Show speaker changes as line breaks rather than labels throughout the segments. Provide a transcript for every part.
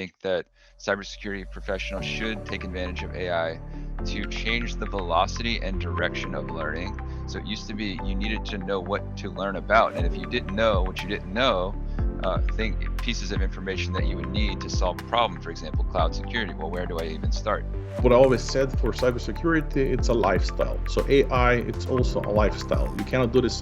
think that cybersecurity professionals should take advantage of AI to change the velocity and direction of learning. So it used to be you needed to know what to learn about, and if you didn't know what you didn't know, think pieces of information that you would need to solve a problem, for example, cloud security. Well, where do I even start?
What I always said for cybersecurity, it's a lifestyle. So AI, it's also a lifestyle. You cannot do this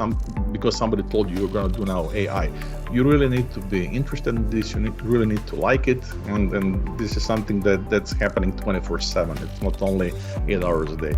because somebody told you you're going to do now AI. You really need to be interested in this. You really need to like it. And this is something that's happening 24/7. It's not only 8 hours a day.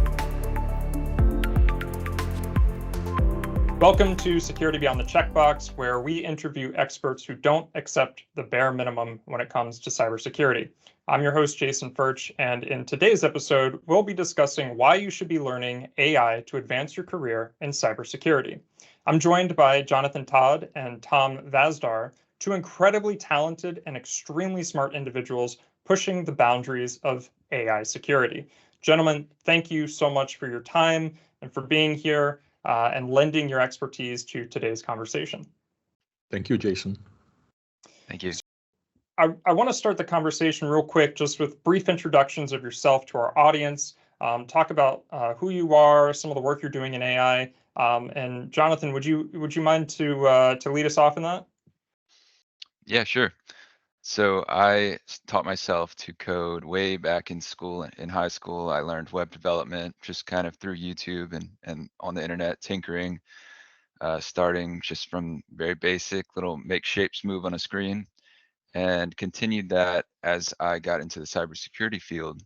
Welcome to Security Beyond the Checkbox, where we interview experts who don't accept the bare minimum when it comes to cybersecurity. I'm your host, Jason Furch, and in today's episode, we'll be discussing why you should be learning AI to advance your career in cybersecurity. I'm joined by Jonathan Todd and Tom Vazdar, two incredibly talented and extremely smart individuals pushing the boundaries of AI security. Gentlemen, thank you so much for your time and for being here and lending your expertise to today's conversation.
Thank you, Jason.
Thank you.
I want to start the conversation real quick, just with brief introductions of yourself to our audience. Talk about who you are, some of the work you're doing in AI, and Jonathan, would you mind to lead us off in that?
Yeah, sure. So I taught myself to code way back in school. In high school, I learned web development just kind of through YouTube and on the internet, tinkering, starting just from very basic little make shapes move on a screen, and continued that as I got into the cybersecurity field.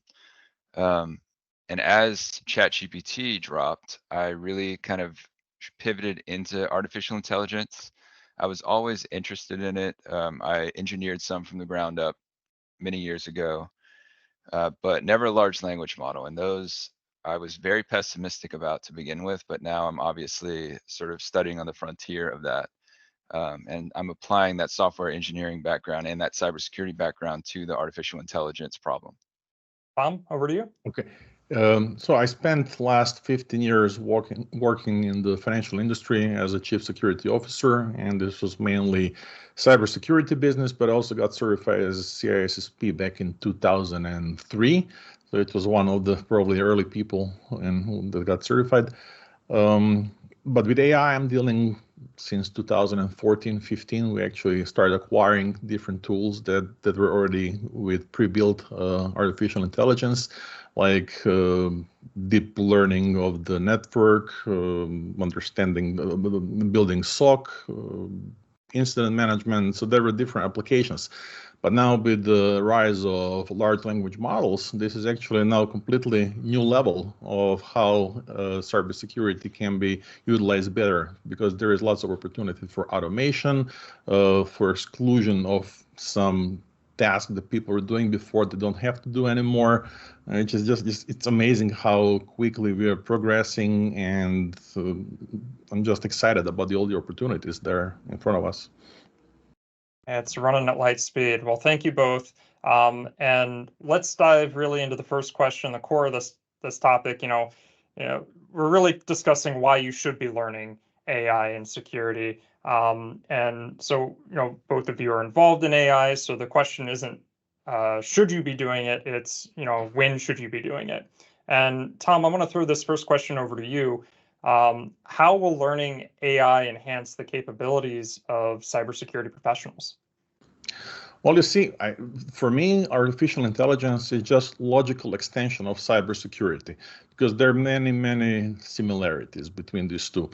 And as ChatGPT dropped, I really kind of pivoted into artificial intelligence. I was always interested in it. I engineered some from the ground up many years ago, but never a large language model. And those I was very pessimistic about to begin with, but now I'm obviously sort of studying on the frontier of that. And I'm applying that software engineering background and that cybersecurity background to the artificial intelligence problem.
Tom, over to you.
Okay. So I spent the last 15 years working in the financial industry as a chief security officer, and this was mainly cybersecurity business, but I also got certified as a CISSP back in 2003. So it was one of the probably early people that got certified. But with AI, I'm dealing since 2014-15. We actually started acquiring different tools that were already with pre-built artificial intelligence, like deep learning of the network, understanding, building SOC, incident management. So there were different applications. But now with the rise of large language models, this is actually now a completely new level of how cybersecurity can be utilized better, because there is lots of opportunity for automation, for exclusion of some tasks that people were doing before they don't have to do anymore. It's amazing how quickly we are progressing, and I'm just excited about all the opportunities there in front of us.
It's running at light speed. Well, thank you both. And let's dive really into the first question, the core of this topic. We're really discussing why you should be learning AI and security. And so, both of you are involved in AI. So the question isn't should you be doing it? It's, when should you be doing it? And Tom, I want to throw this first question over to you. How will learning AI enhance the capabilities of cybersecurity professionals?
Well, you see, for me, artificial intelligence is just logical extension of cybersecurity, because there are many, many similarities between these two.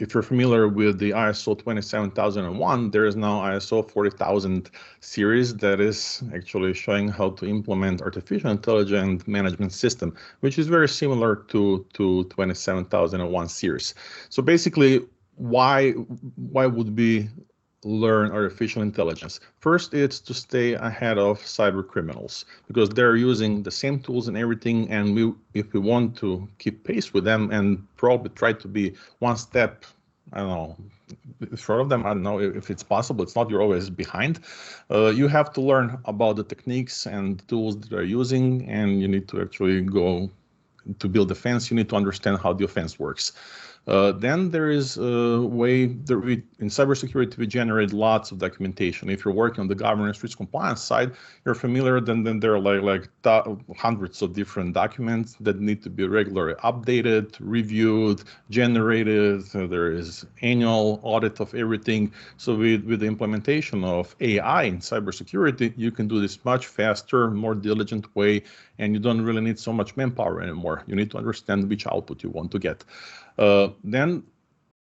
If you're familiar with the ISO 27001, there is now ISO 40000 series that is actually showing how to implement artificial intelligence management system, which is very similar to 27001 series. So basically, why would we learn artificial intelligence? First, it's to stay ahead of cyber criminals, because they're using the same tools and everything, and if we want to keep pace with them and probably try to be one step, I don't know, in front of them, I don't know if it's possible, it's not, you're always behind. You have to learn about the techniques and the tools that they're using, and you need to actually go to build defense. You need to understand how the offense works. Then there is a way that in cybersecurity, we generate lots of documentation. If you're working on the governance risk compliance side, you're familiar, then there are like hundreds of different documents that need to be regularly updated, reviewed, generated. There is annual audit of everything. So with the implementation of AI in cybersecurity, you can do this much faster, more diligent way, and you don't really need so much manpower anymore. You need to understand which output you want to get. Then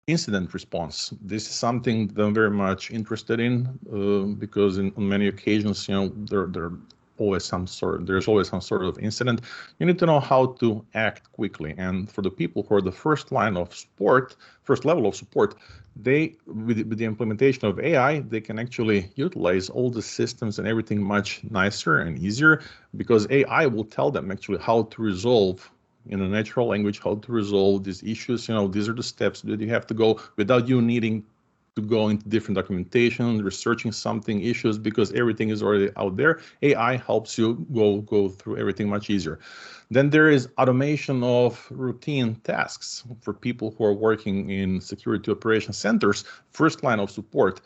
incident response. This is something that I'm very much interested in because on many occasions, there's always some sort of incident. You need to know how to act quickly. And for the people who are the first level of support, they with the implementation of AI, they can actually utilize all the systems and everything much nicer and easier because AI will tell them actually how to resolve in a natural language, how to resolve these issues. These are the steps that you have to go without you needing to go into different documentation, researching something, issues, because everything is already out there. AI helps you go through everything much easier. Then there is automation of routine tasks for people who are working in security operations centers, first line of support.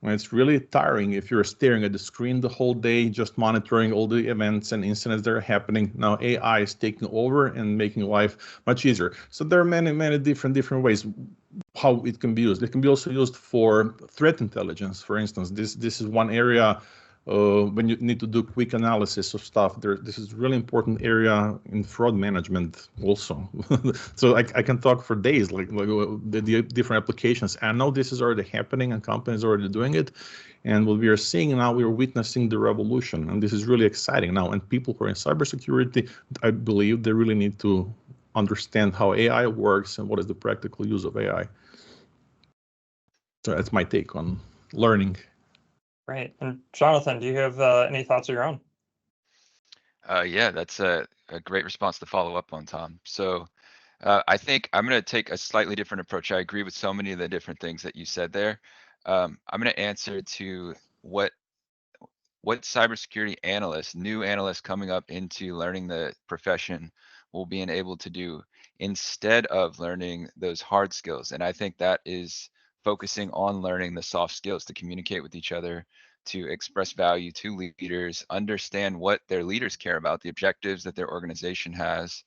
It's really tiring if you're staring at the screen the whole day, just monitoring all the events and incidents that are happening. Now AI is taking over and making life much easier. So there are many different ways how it can be used. It can be also used for threat intelligence, for instance. This is one area when you need to do quick analysis of stuff. This is a really important area in fraud management also. So I can talk for days, like the different applications. I know this is already happening and companies are already doing it. And what we are seeing now, we are witnessing the revolution. And this is really exciting now. And people who are in cybersecurity, I believe they really need to understand how AI works and what is the practical use of AI. So that's my take on learning.
Great. And Jonathan, do you have any thoughts of your own?
Yeah, that's a great response to follow up on, Tom. So I think I'm going to take a slightly different approach. I agree with so many of the different things that you said there. I'm going to answer to what cybersecurity analysts, new analysts coming up into learning the profession will be able to do instead of learning those hard skills. And I think that is focusing on learning the soft skills to communicate with each other, to express value to leaders, understand what their leaders care about, the objectives that their organization has,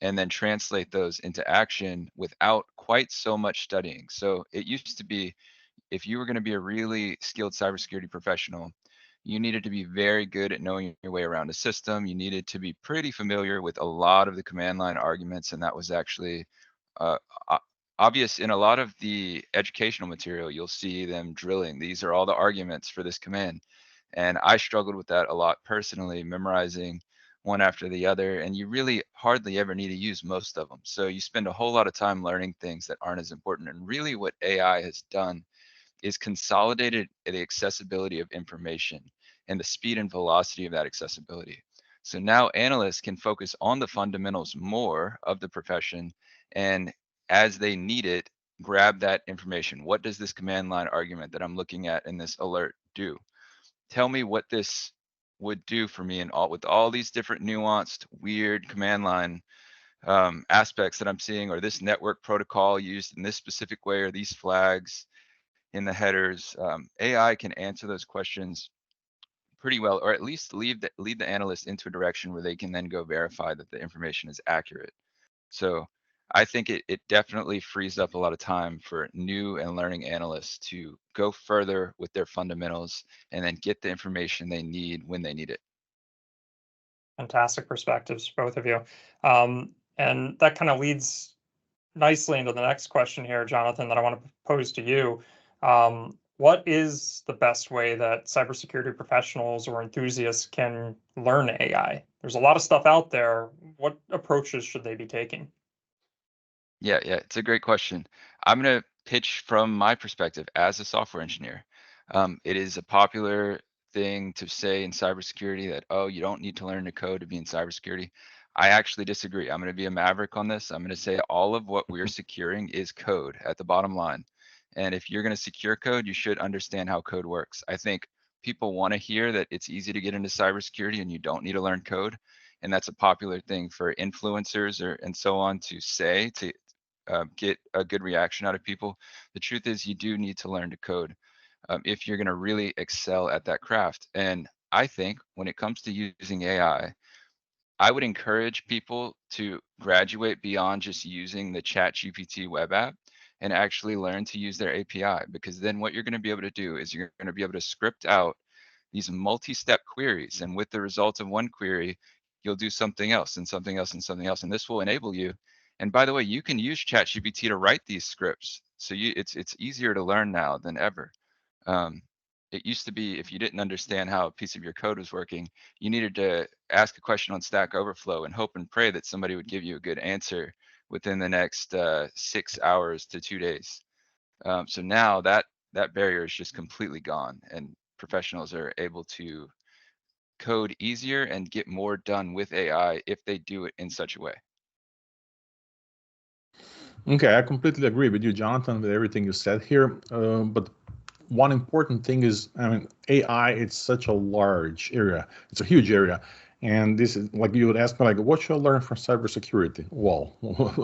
and then translate those into action without quite so much studying. So it used to be, if you were going to be a really skilled cybersecurity professional, you needed to be very good at knowing your way around a system. You needed to be pretty familiar with a lot of the command line arguments, and that was actually uh, obvious in a lot of the educational material. You'll see them drilling. These are all the arguments for this command. And I struggled with that a lot personally, memorizing one after the other, and you really hardly ever need to use most of them. So you spend a whole lot of time learning things that aren't as important. And really what AI has done is consolidated the accessibility of information and the speed and velocity of that accessibility. So now analysts can focus on the fundamentals more of the profession, and as they need it, grab that information. What does this command line argument that I'm looking at in this alert do? Tell me what this would do for me, and with all these different nuanced, weird command line aspects that I'm seeing, or this network protocol used in this specific way, or these flags in the headers. AI can answer those questions pretty well, or at least lead the analyst into a direction where they can then go verify that the information is accurate. So I think it definitely frees up a lot of time for new and learning analysts to go further with their fundamentals and then get the information they need when they need it.
Fantastic perspectives, both of you. And that kind of leads nicely into the next question here, Jonathan, that I want to pose to you. What is the best way that cybersecurity professionals or enthusiasts can learn AI? There's a lot of stuff out there. What approaches should they be taking?
Yeah, it's a great question. I'm going to pitch from my perspective as a software engineer. It is a popular thing to say in cybersecurity that, oh, you don't need to learn to code to be in cybersecurity. I actually disagree. I'm going to be a maverick on this. I'm going to say all of what we're securing is code at the bottom line. And if you're going to secure code, you should understand how code works. I think people want to hear that it's easy to get into cybersecurity and you don't need to learn code. And that's a popular thing for influencers and so on to say, get a good reaction out of people. The truth is you do need to learn to code if you're going to really excel at that craft. And I think when it comes to using AI, I would encourage people to graduate beyond just using the ChatGPT web app and actually learn to use their API, because then what you're going to be able to do is you're going to be able to script out these multi-step queries, and with the result of one query, you'll do something else and something else and something else, and this will enable you. And by the way, you can use ChatGPT to write these scripts, so it's easier to learn now than ever. Um, it used to be if you didn't understand how a piece of your code was working, you needed to ask a question on Stack Overflow and hope and pray that somebody would give you a good answer within the next 6 hours to 2 days. So now that barrier is just completely gone, and professionals are able to code easier and get more done with AI if they do it in such a way.
Okay, I completely agree with you, Jonathan, with everything you said here. But one important thing is, I mean, AI, it's such a large area. It's a huge area. And this is like you would ask me, like, what should I learn from cybersecurity? Well,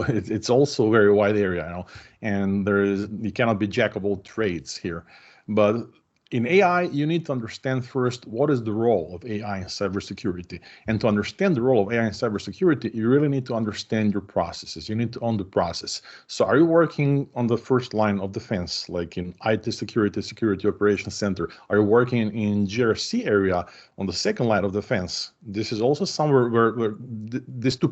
it's also a very wide area, you know, and you cannot be jack of all trades here. But in AI, you need to understand first what is the role of AI in cybersecurity. And to understand the role of AI in cybersecurity, you really need to understand your processes. You need to own the process. So are you working on the first line of defense, like in IT security, security operations center? Are you working in GRC area on the second line of defense? This is also somewhere where these two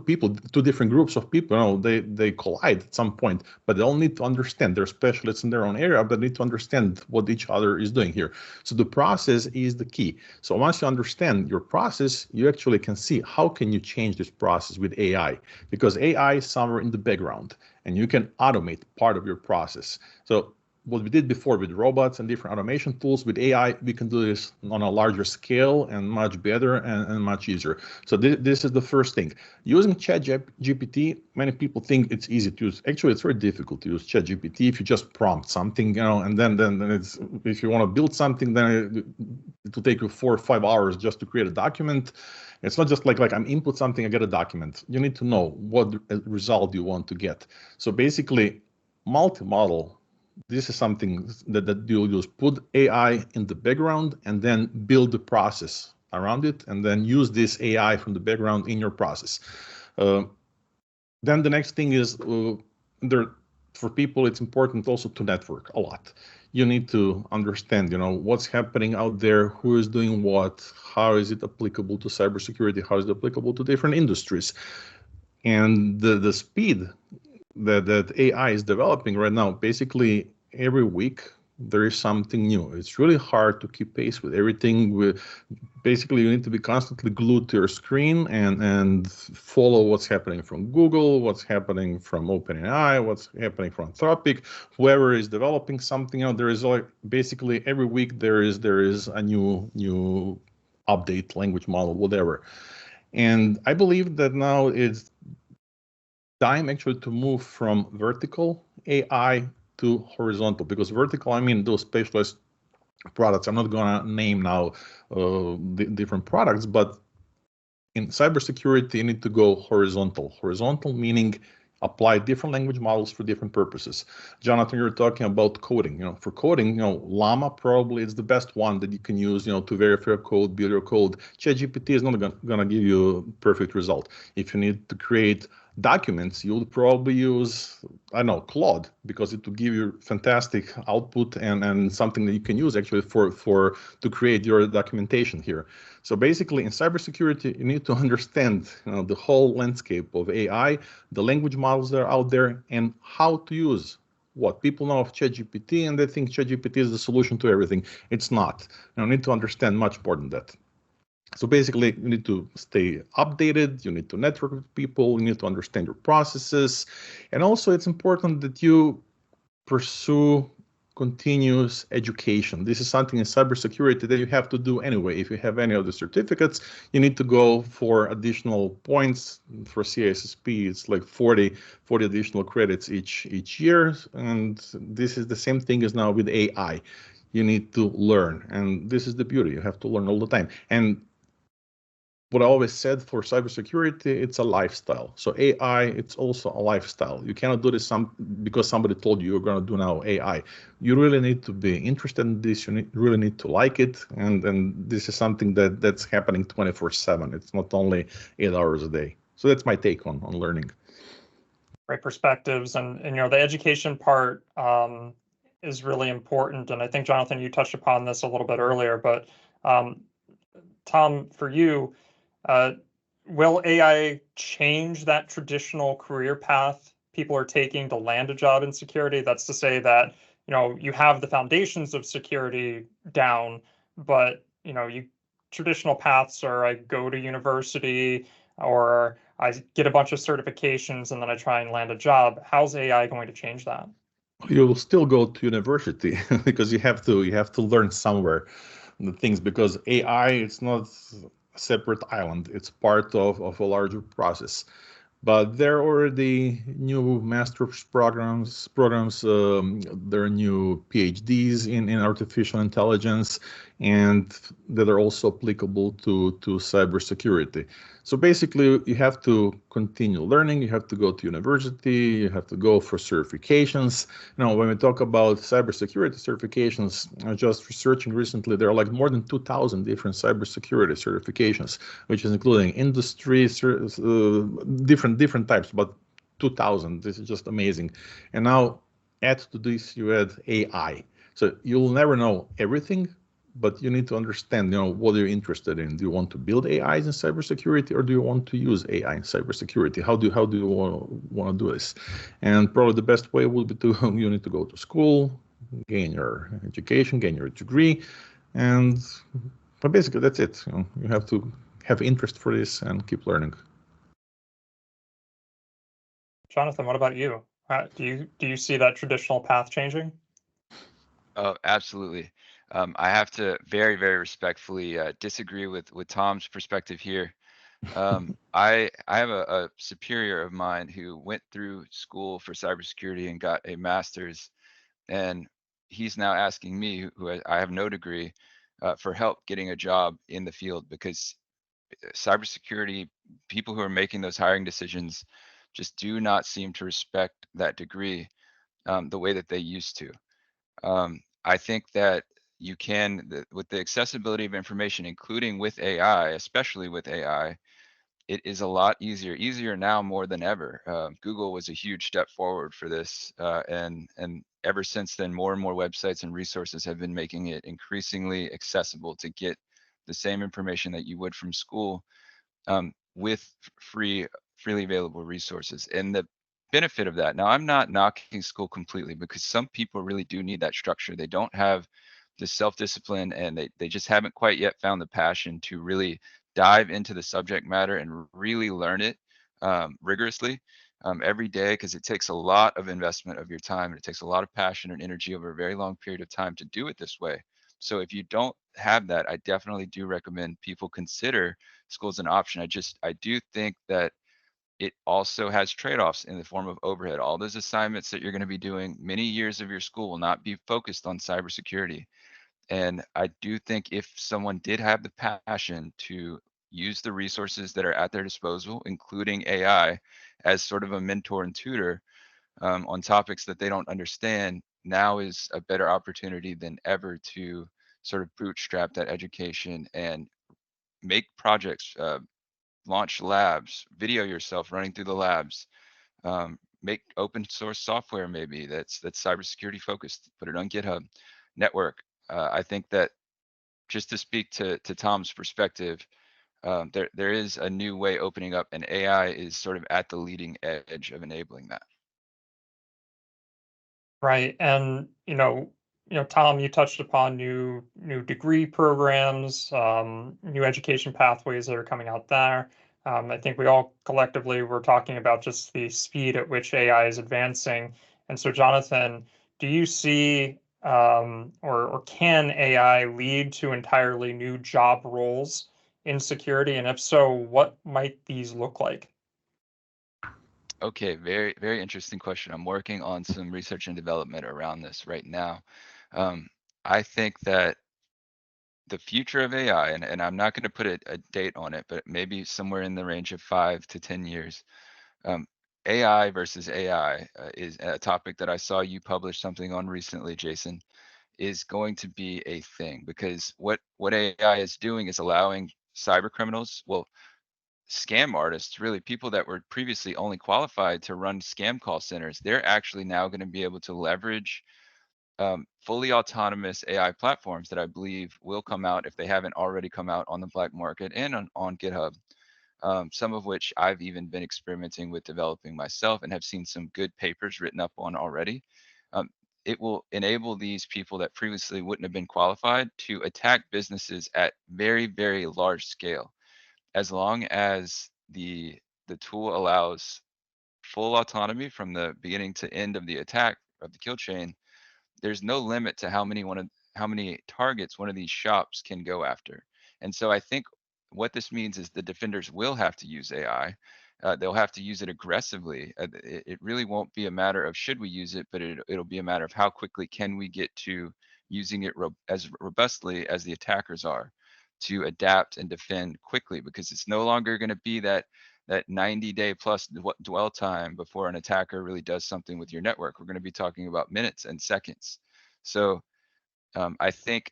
different groups of people, you know, they collide at some point, but they all need to understand. They're specialists in their own area, but need to understand what each other is doing here. So the process is the key. So once you understand your process, you actually can see how can you change this process with AI, because AI is somewhere in the background and you can automate part of your process. So what we did before with robots and different automation tools, with AI, we can do this on a larger scale and much better and much easier. So this is the first thing. Using ChatGPT, many people think it's easy to use. Actually, it's very difficult to use ChatGPT if you just prompt something, you know, and then it's, if you want to build something, then it will take you 4 or 5 hours just to create a document. It's not just like I'm input something, I get a document. You need to know what result you want to get. So basically, multi-model, this is something that you'll use. Put AI in the background and then build the process around it, and then use this AI from the background in your process. Then the next thing is for people, it's important also to network a lot. You need to understand, you know, what's happening out there, who is doing what, how is it applicable to cybersecurity, how is it applicable to different industries, and the speed that AI is developing right now. Basically, every week there is something new. It's really hard to keep pace with everything. Basically, you need to be constantly glued to your screen and follow what's happening from Google, what's happening from OpenAI, what's happening from Anthropic, whoever is developing something. You know, there is basically every week there is a new update, language model, whatever. And I believe that now it's time actually to move from vertical AI to horizontal, because vertical, I mean those specialized products. I'm not going to name now the different products, but in cybersecurity, you need to go horizontal. Horizontal meaning apply different language models for different purposes. Jonathan, you're talking about coding. You know, for coding, you know, Llama probably is the best one that you can use, you know, to verify your code, build your code. ChatGPT is not going to give you a perfect result. If you need to create documents, you'll probably use, I don't know, Claude, because it will give you fantastic output and something that you can use actually to create your documentation here. So basically, in cybersecurity, you need to understand, you know, the whole landscape of AI, the language models that are out there, and how to use what people know of ChatGPT, and they think ChatGPT is the solution to everything. It's not. You need to understand much more than that. So basically, you need to stay updated, you need to network with people, you need to understand your processes. And also, it's important that you pursue continuous education. This is something in cybersecurity that you have to do anyway. If you have any of the certificates, you need to go for additional points. For CISSP, it's like 40 additional credits each year. And this is the same thing as now with AI. You need to learn. And this is the beauty. You have to learn all the time. And what I always said for cybersecurity, it's a lifestyle. So AI, it's also a lifestyle. You cannot do this because somebody told you you're going to do now AI. You really need to be interested in this. You really need to like it, and this is something that's happening 24/7. It's not only 8 hours a day. So that's my take on learning.
Great perspectives, and the education part is really important. And I think, Jonathan, you touched upon this a little bit earlier, but Tom, for you, will AI change that traditional career path people are taking to land a job in security? That's to say that, you have the foundations of security down, but, traditional paths are I go to university or I get a bunch of certifications and then I try and land a job. How's AI going to change that?
You'll still go to university because you have to learn somewhere the things, because AI, it's not a separate island. It's part of a larger process. But there are already new master's programs. There are new PhDs in artificial intelligence, and that are also applicable to cybersecurity. So basically, you have to continue learning. You have to go to university. You have to go for certifications. When we talk about cybersecurity certifications, I was just researching recently, there are like more than 2,000 different cybersecurity certifications, which is including industry, different types, but 2,000. This is just amazing. And now add to this, you add AI. So you'll never know everything, but you need to understand, what are you interested in? Do you want to build AIs in cybersecurity, or do you want to use AI in cybersecurity? How do you want to do this? And probably the best way would be you need to go to school, gain your education, gain your degree, but basically that's it. You have to have interest for this and keep learning.
Jonathan, what about you? Do you see that traditional path changing?
Oh, absolutely. I have to very, very respectfully disagree with Tom's perspective here. I have a superior of mine who went through school for cybersecurity and got a master's, and he's now asking me, who I have no degree, for help getting a job in the field, because cybersecurity people who are making those hiring decisions just do not seem to respect that degree the way that they used to. I think that you can, with the accessibility of information, including with AI, especially with AI, it is a lot easier now more than ever. Google was a huge step forward for this, and ever since then, more and more websites and resources have been making it increasingly accessible to get the same information that you would from school, with freely available resources. And the benefit of that, now I'm not knocking school completely, because some people really do need that structure. They don't have the self-discipline, and they just haven't quite yet found the passion to really dive into the subject matter and really learn it rigorously every day, because it takes a lot of investment of your time, and it takes a lot of passion and energy over a very long period of time to do it this way. So if you don't have that, I definitely do recommend people consider school as an option. I do think that it also has trade-offs in the form of overhead. All those assignments that you're going to be doing, many years of your school will not be focused on cybersecurity. And I do think if someone did have the passion to use the resources that are at their disposal, including AI, as sort of a mentor and tutor on topics that they don't understand, now is a better opportunity than ever to sort of bootstrap that education and make projects, launch labs, video yourself running through the labs, make open source software maybe that's cybersecurity focused, put it on GitHub, network. I think that, just to speak to Tom's perspective, there is a new way opening up, and AI is sort of at the leading edge of enabling that.
Right. And Tom, you touched upon new degree programs, new education pathways that are coming out there. I think we all collectively were talking about just the speed at which AI is advancing. And so, Jonathan, do you see or can AI lead to entirely new job roles in security? And if so, what might these look like?
Okay, very, very interesting question. I'm working on some research and development around this right now. I think that the future of AI, and I'm not going to put a date on it, but maybe somewhere in the range of 5 to 10 years. Um, AI versus AI is a topic that I saw you publish something on recently, Jason, is going to be a thing, because what AI is doing is allowing cyber criminals, well, scam artists, really people that were previously only qualified to run scam call centers, they're actually now going to be able to leverage fully autonomous AI platforms that I believe will come out, if they haven't already come out, on the black market and on GitHub. Some of which I've even been experimenting with developing myself and have seen some good papers written up on already. Um, it will enable these people that previously wouldn't have been qualified to attack businesses at very, very large scale, as long as the tool allows full autonomy from the beginning to end of the attack, of the kill chain. There's no limit to how many targets one of these shops can go after. And so I think what this means is the defenders will have to use AI. They'll have to use it aggressively. It really won't be a matter of should we use it, but it'll be a matter of how quickly can we get to using it as robustly as the attackers are, to adapt and defend quickly, because it's no longer going to be that 90-day plus dwell time before an attacker really does something with your network. We're going to be talking about minutes and seconds. So I think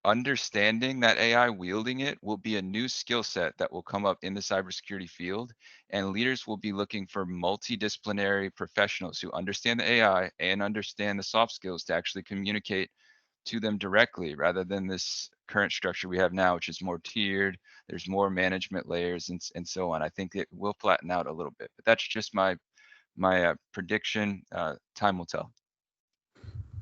understanding that AI, wielding it, will be a new skill set that will come up in the cybersecurity field, and leaders will be looking for multidisciplinary professionals who understand the AI and understand the soft skills to actually communicate to them directly, rather than this current structure we have now, which is more tiered. There's more management layers and so on. I think it will flatten out a little bit, but that's just my prediction. Time will tell.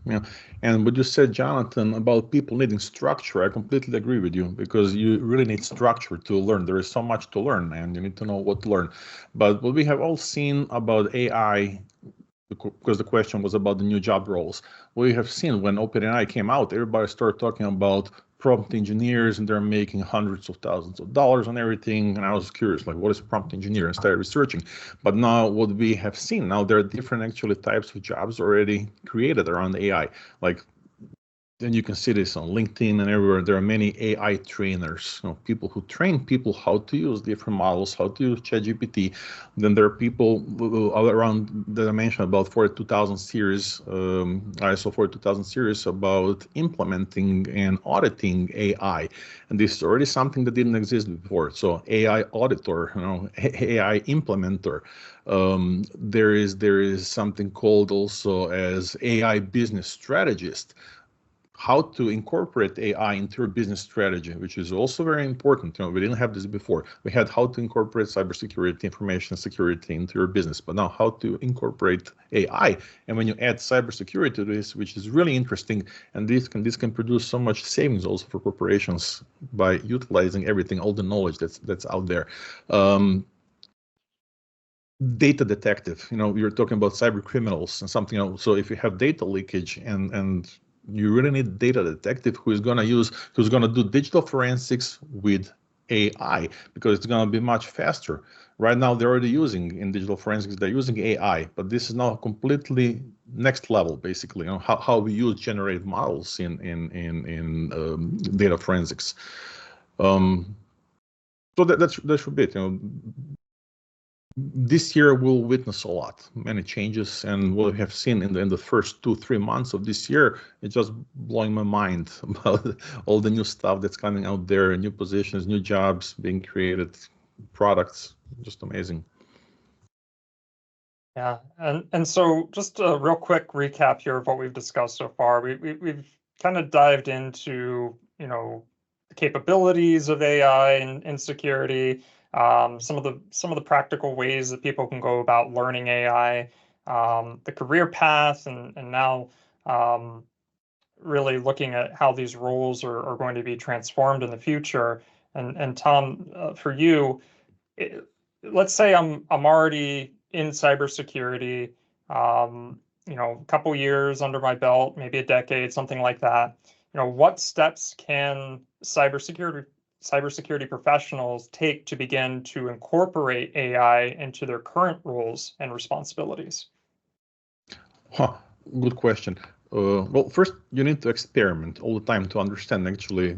Yeah, and what you said, Jonathan, about people needing structure, I completely agree with you, because you really need structure to learn. There is so much to learn, and you need to know what to learn. But what we have all seen about AI, because the question was about the new job roles, we have seen when OpenAI came out, everybody started talking about prompt engineers, and they're making hundreds of thousands of dollars on everything. And I was curious, like, what is a prompt engineer? And started researching. But now what we have seen, now there are different actually types of jobs already created around AI. Like, and you can see this on LinkedIn and everywhere. There are many AI trainers, people who train people how to use different models, how to use ChatGPT. Then there are people around that I mentioned about 42000 series, ISO 42000 series, about implementing and auditing AI. And this is already something that didn't exist before. So AI auditor, AI implementer. There is something called also as AI business strategist. How to incorporate AI into your business strategy, which is also very important. We didn't have this before. We had how to incorporate cybersecurity, information security into your business, but now how to incorporate AI. And when you add cybersecurity to this, which is really interesting, and this can produce so much savings also for corporations by utilizing everything, all the knowledge that's out there. Data detective, you're talking about cyber criminals and something else. So if you have data leakage and you really need data detective who's going to do digital forensics with AI, because it's going to be much faster. Right now, they're already using in digital forensics, they're using AI, but this is now completely next level, basically, how we use generative models in data forensics. So that should be it. This year we'll witness a lot, many changes, and what we have seen in the first 2-3 months of this year, it's just blowing my mind about all the new stuff that's coming out there, new positions, new jobs being created, products, just amazing.
Yeah, and so just a real quick recap here of what we've discussed so far. We've kind of dived into, the capabilities of AI and security, some of the practical ways that people can go about learning AI, the career path, and now really looking at how these roles are going to be transformed in the future. And Tom, for you, let's say I'm already in cybersecurity, a couple years under my belt, maybe a decade, something like that. What steps can cybersecurity professionals take to begin to incorporate AI into their current roles and responsibilities?
Good question. Well, first, you need to experiment all the time to understand actually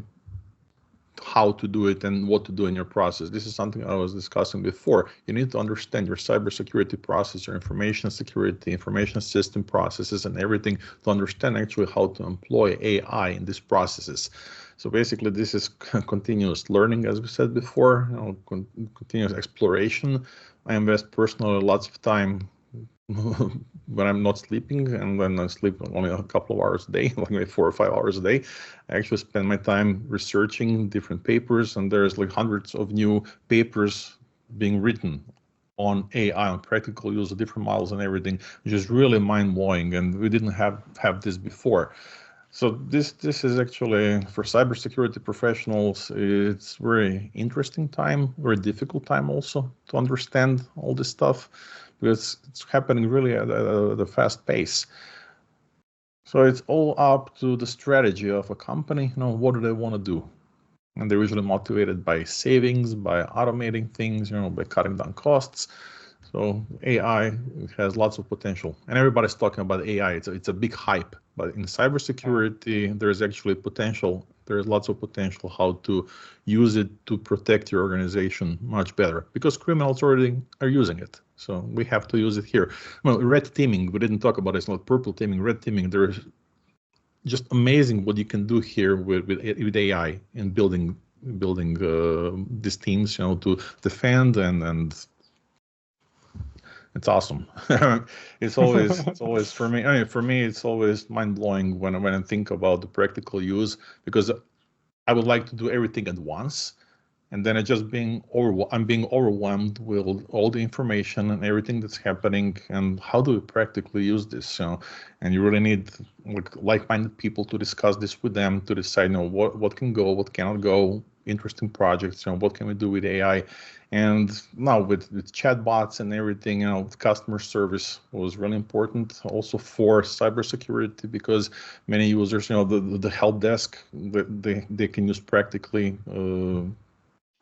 how to do it and what to do in your process. This is something I was discussing before. You need to understand your cybersecurity process, your information security, information system processes, and everything to understand actually how to employ AI in these processes. So basically, this is continuous learning, as we said before, continuous exploration. I invest personally lots of time when I'm not sleeping, and when I sleep only a couple of hours a day, like maybe 4 or 5 hours a day, I actually spend my time researching different papers, and there's like hundreds of new papers being written on AI, on practical use of different models and everything, which is really mind-blowing, and we didn't have this before. So this is actually, for cybersecurity professionals, it's very interesting time, very difficult time also to understand all this stuff, because it's happening really at a fast pace. So it's all up to the strategy of a company. What do they want to do? And they're usually motivated by savings, by automating things, by cutting down costs. So AI has lots of potential, and everybody's talking about AI. It's a big hype, but in cybersecurity, there's actually potential. There's lots of potential how to use it to protect your organization much better, because criminals already are using it. So we have to use it here. Well, red teaming, we didn't talk about it. It's not purple teaming, red teaming. There's just amazing what you can do here with AI in building these teams, to defend and it's awesome. It's always for me. It's always mind blowing when I think about the practical use, because I would like to do everything at once, and then I'm being overwhelmed with all the information and everything that's happening. And how do we practically use this? And you really need like-minded people to discuss this with them, to decide, what can go, what cannot go. Interesting projects, what can we do with AI? And now with chatbots and everything, customer service was really important also for cybersecurity, because many users, the help desk, they can use practically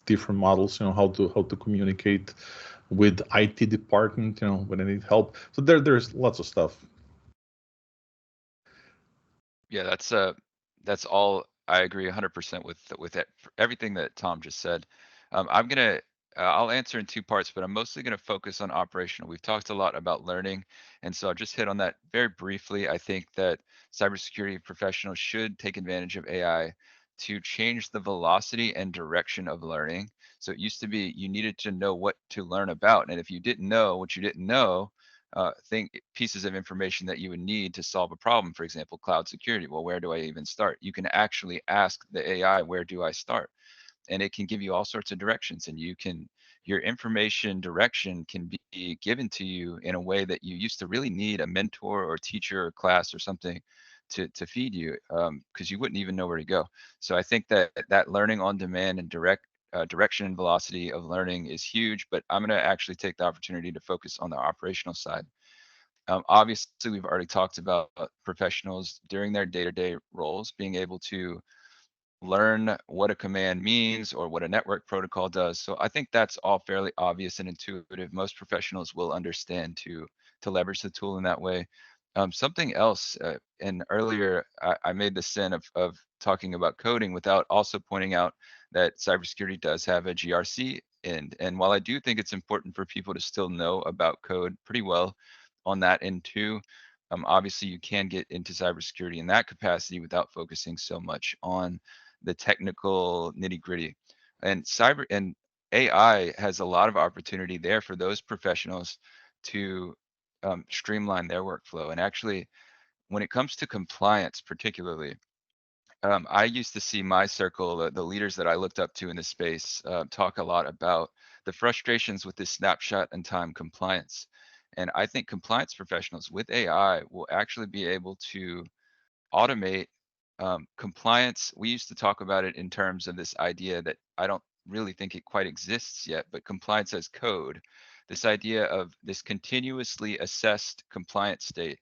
different models, how to communicate with IT department, when they need help. So there's lots of stuff.
Yeah, that's all. I agree 100% with everything that Tom just said. I'll answer in two parts, but I'm mostly gonna focus on operational. We've talked a lot about learning, and so I'll just hit on that very briefly. I think that cybersecurity professionals should take advantage of AI to change the velocity and direction of learning. So it used to be you needed to know what to learn about, and if you didn't know what you didn't know, pieces of information that you would need to solve a problem, for example, cloud security. Well, where do I even start? You can actually ask the AI, where do I start? And it can give you all sorts of directions, and your information direction can be given to you in a way that you used to really need a mentor or teacher or class or something to feed you, because you wouldn't even know where to go. So I think that learning on demand and direction and velocity of learning is huge, but I'm going to actually take the opportunity to focus on the operational side. Obviously, we've already talked about professionals during their day-to-day roles being able to learn what a command means or what a network protocol does. So I think that's all fairly obvious and intuitive. Most professionals will understand to leverage the tool in that way. Something else, and earlier I made the sin of talking about coding without also pointing out that cybersecurity does have a GRC end. And while I do think it's important for people to still know about code pretty well on that end too, obviously you can get into cybersecurity in that capacity without focusing so much on the technical nitty-gritty. And cyber and AI has a lot of opportunity there for those professionals to streamline their workflow. And actually, when it comes to compliance, particularly, I used to see my circle, the leaders that I looked up to in this space, talk a lot about the frustrations with this snapshot and time compliance. And I think compliance professionals with AI will actually be able to automate compliance. We used to talk about it in terms of this idea that I don't really think it quite exists yet, but compliance as code, this idea of this continuously assessed compliance state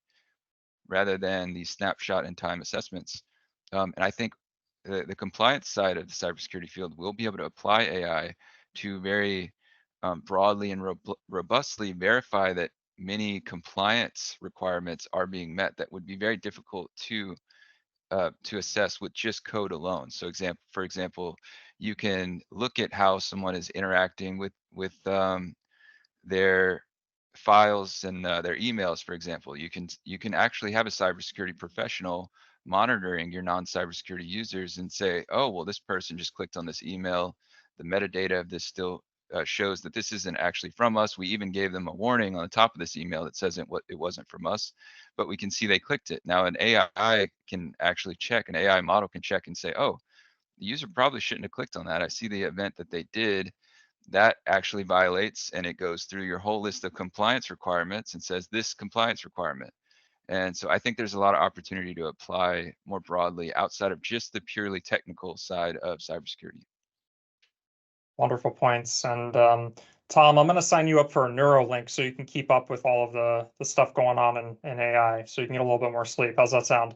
rather than these snapshot in time assessments. And I think the compliance side of the cybersecurity field will be able to apply AI to very broadly and robustly verify that many compliance requirements are being met that would be very difficult to to assess with just code alone. So for example, you can look at how someone is interacting with their files and their emails, for example. You can actually have a cybersecurity professional monitoring your non-cybersecurity users and say, oh, well, this person just clicked on this email. The metadata of this still shows that this isn't actually from us. We even gave them a warning on the top of this email that says it wasn't from us, but we can see they clicked it. Now an AI can actually check, an AI model can check and say, oh, the user probably shouldn't have clicked on that. I see the event that they did. That actually violates, and it goes through your whole list of compliance requirements and says this compliance requirement. And so I think there's a lot of opportunity to apply more broadly outside of just the purely technical side of cybersecurity.
Wonderful points. And Tom, I'm going to sign you up for a Neuralink so you can keep up with all of the stuff going on in AI, so you can get a little bit more sleep. How's that sound?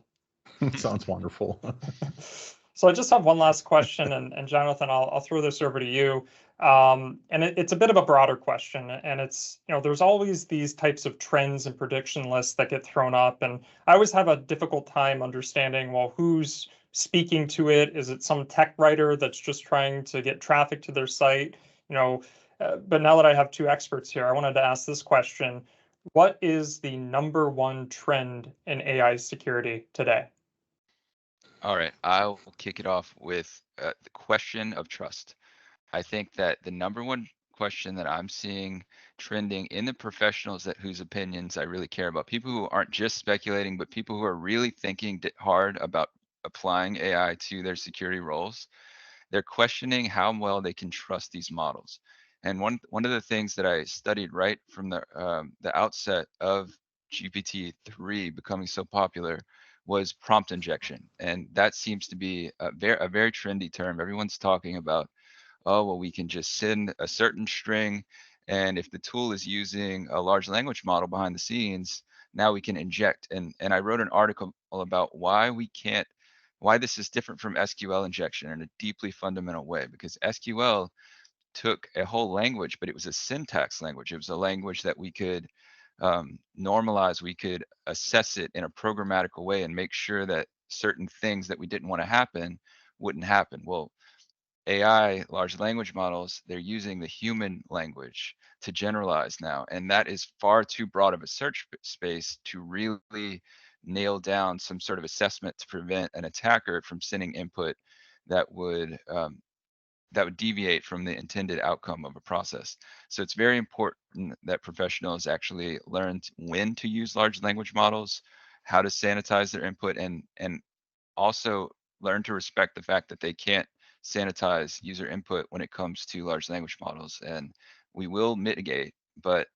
Sounds wonderful.
So I just have one last question, and Jonathan, I'll throw this over to you. And it's a bit of a broader question, and it's, there's always these types of trends and prediction lists that get thrown up, and I always have a difficult time understanding, well, who's speaking to it? Is it some tech writer that's just trying to get traffic to their site? But now that I have two experts here, I wanted to ask this question: what is the number one trend in AI security today?
All right, I'll kick it off with the question of trust. I think that the number one question that I'm seeing trending in the professionals whose opinions I really care about, people who aren't just speculating, but people who are really thinking hard about applying AI to their security roles, they're questioning how well they can trust these models. And one of the things that I studied right from the outset of GPT-3 becoming so popular was prompt injection, and that seems to be a very trendy term. Everyone's talking about, oh, well, we can just send a certain string, and if the tool is using a large language model behind the scenes, now we can inject. And I wrote an article about why this is different from SQL injection in a deeply fundamental way, because SQL took a whole language, but it was a syntax language. It was a language that we could normalize, we could assess it in a programmatical way and make sure that certain things that we didn't want to happen wouldn't happen. Well, AI, large language models, they're using the human language to generalize now. And that is far too broad of a search space to really nail down some sort of assessment to prevent an attacker from sending input that would deviate from the intended outcome of a process. So it's very important that professionals actually learn when to use large language models, how to sanitize their input, and also learn to respect the fact that they can't sanitize user input when it comes to large language models. And we will mitigate, but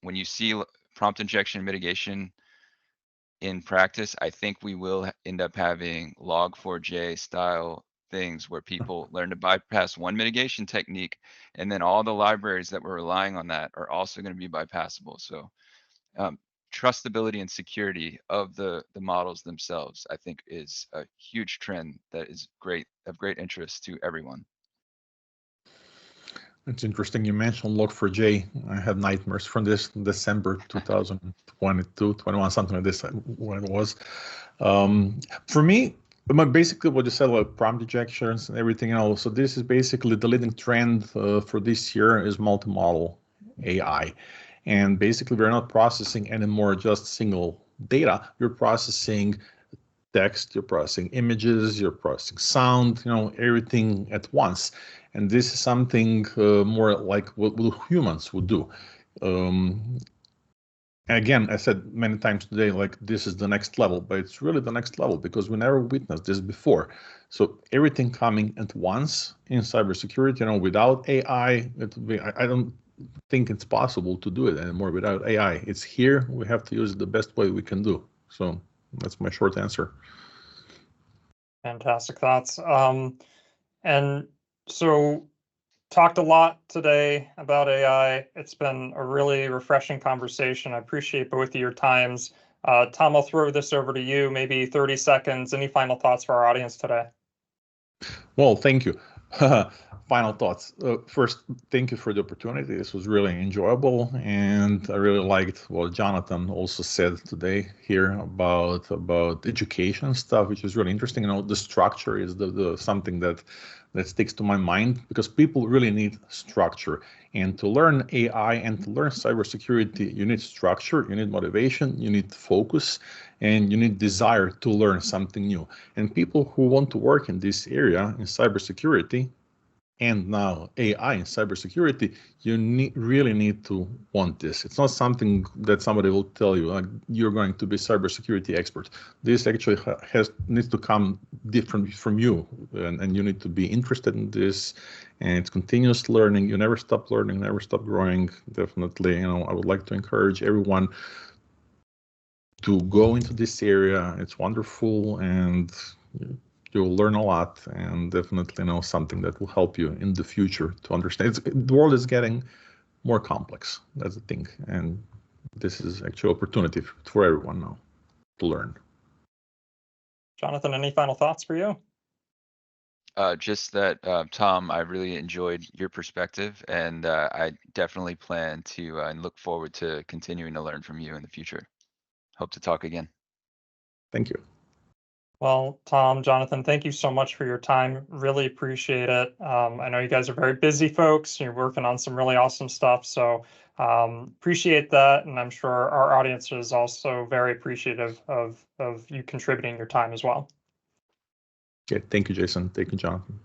when you see prompt injection mitigation in practice, I think we will end up having log4j style things where people learn to bypass one mitigation technique, and then all the libraries that we're relying on that are also going to be bypassable. So trustability and security of the models themselves, I think, is a huge trend that is of great interest to everyone.
It's interesting you mentioned Log4j. I had nightmares from this in December 2022, 21, something like this, when it was. For me, basically what you said about prompt injections and everything else, so this is basically the leading trend for this year is multimodal AI. And basically we're not processing anymore just single data, we're processing text, you're processing images, you're processing sound, everything at once. And this is something more like what humans would do. Again, I said many times today, like this is the next level, but it's really the next level because we never witnessed this before. So everything coming at once in cybersecurity, without AI, I don't think it's possible to do it anymore without AI. It's here, we have to use it the best way we can do. So that's my short answer.
Fantastic thoughts. And so talked a lot today about AI. It's been a really refreshing conversation. I appreciate both of your times. Tom, I'll throw this over to you, maybe 30 seconds. Any final thoughts for our audience today?
Well, thank you. final thoughts. First, thank you for the opportunity. This was really enjoyable, and I really liked what Jonathan also said today here about education stuff, which is really interesting. The structure is the something that sticks to my mind, because people really need structure. And to learn AI and to learn cybersecurity, you need structure, you need motivation, you need focus, and you need desire to learn something new. And people who want to work in this area in cybersecurity, and now AI in cybersecurity, you really need to want this. It's not something that somebody will tell you, like, you're going to be cybersecurity expert. This actually needs to come different from you, and you need to be interested in this. And it's continuous learning. You never stop learning, never stop growing. Definitely, I would like to encourage everyone to go into this area. It's wonderful, and you'll learn a lot, and definitely something that will help you in the future to understand. The world is getting more complex. That's the thing, and this is actually opportunity for everyone now to learn.
Jonathan, any final thoughts for you?
Just that, Tom, I really enjoyed your perspective, and I definitely plan to and look forward to continuing to learn from you in the future. Hope to talk again.
Thank you.
Well, Tom, Jonathan, thank you so much for your time. Really appreciate it. I know you guys are very busy folks. You're working on some really awesome stuff. So appreciate that. And I'm sure our audience is also very appreciative of you contributing your time as well.
Okay, thank you, Jason. Thank you, Jonathan.